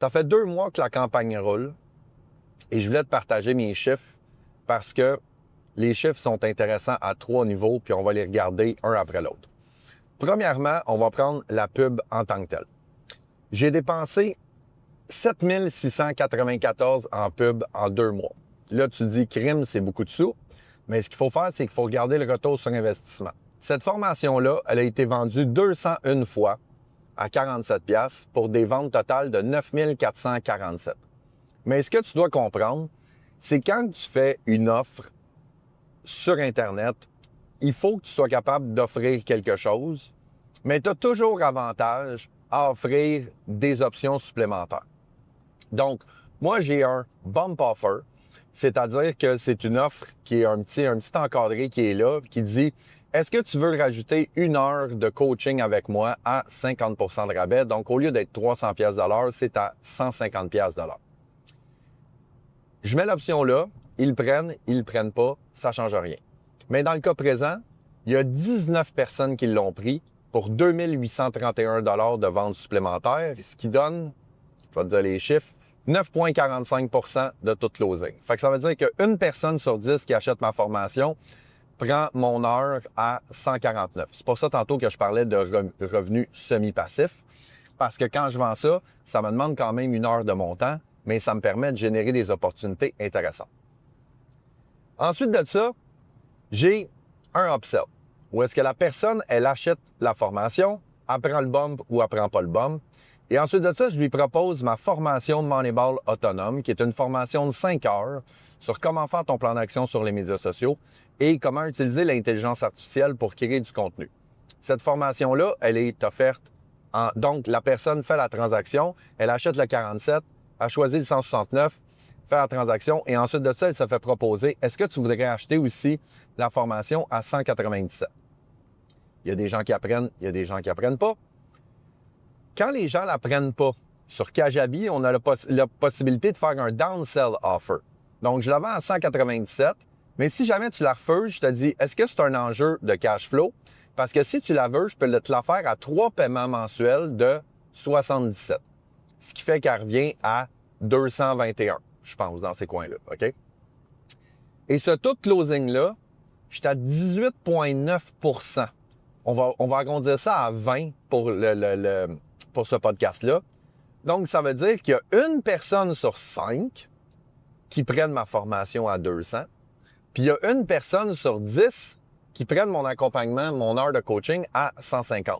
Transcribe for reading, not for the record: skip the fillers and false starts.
Ça fait 2 mois que la campagne roule et je voulais te partager mes chiffres parce que les chiffres sont intéressants à 3 niveaux, puis on va les regarder un après l'autre. Premièrement, on va prendre la pub en tant que telle. J'ai dépensé 7 694 en pub en 2 mois. Là, tu te dis, crime, c'est beaucoup de sous, mais ce qu'il faut faire, c'est qu'il faut regarder le retour sur investissement. Cette formation-là, elle a été vendue 201 fois à 47$ pour des ventes totales de 9 447. Mais ce que tu dois comprendre, c'est quand tu fais une offre sur Internet, il faut que tu sois capable d'offrir quelque chose, mais tu as toujours avantage à offrir des options supplémentaires. Donc, moi, j'ai un bump offer, c'est-à-dire que c'est une offre qui est un petit encadré qui est là, qui dit « Est-ce que tu veux rajouter 1 heure de coaching avec moi à 50 % de rabais? » Donc, au lieu d'être 300$ de l'heure, c'est à 150$ de l'heure. Je mets l'option là, ils le prennent pas, ça ne change rien. Mais dans le cas présent, il y a 19 personnes qui l'ont pris pour 2 831$ de vente supplémentaire, ce qui donne, je vais te dire les chiffres, 9,45 % de toute closing. Fait que ça veut dire qu'une personne sur 10 qui achète ma formation prend mon heure à 149. C'est pour ça tantôt que je parlais de revenus semi-passifs, parce que quand je vends ça, ça me demande quand même 1 heure de mon temps, mais ça me permet de générer des opportunités intéressantes. Ensuite de ça, j'ai un upsell, où est-ce que la personne, elle achète la formation, elle prend le bump ou elle prend pas le bump. Et ensuite de ça, je lui propose ma formation Moneyball autonome, qui est une formation de 5 heures sur comment faire ton plan d'action sur les médias sociaux et comment utiliser l'intelligence artificielle pour créer du contenu. Cette formation-là, elle est offerte donc, la personne fait la transaction, elle achète le 47, elle choisit le 169, fait la transaction et ensuite de ça, elle se fait proposer « Est-ce que tu voudrais acheter aussi la formation à 197? » Il y a des gens qui apprennent, il y a des gens qui n'apprennent pas. Quand les gens ne l'apprennent pas, sur Kajabi, on a la possibilité de faire un downsell offer. Donc, je la vends à 197, mais si jamais tu la refuses, je te dis, est-ce que c'est un enjeu de cash flow? Parce que si tu la veux, je peux te la faire à 3 paiements mensuels de 77. Ce qui fait qu'elle revient à 221, je pense, dans ces coins-là. OK? Et ce taux de closing-là, je suis à 18,9 %. On va arrondir ça à 20 pour pour ce podcast-là. Donc, ça veut dire qu'il y a une personne sur 5 qui prennent ma formation à 200, puis il y a une personne sur 10 qui prennent mon accompagnement, mon heure de coaching à 150.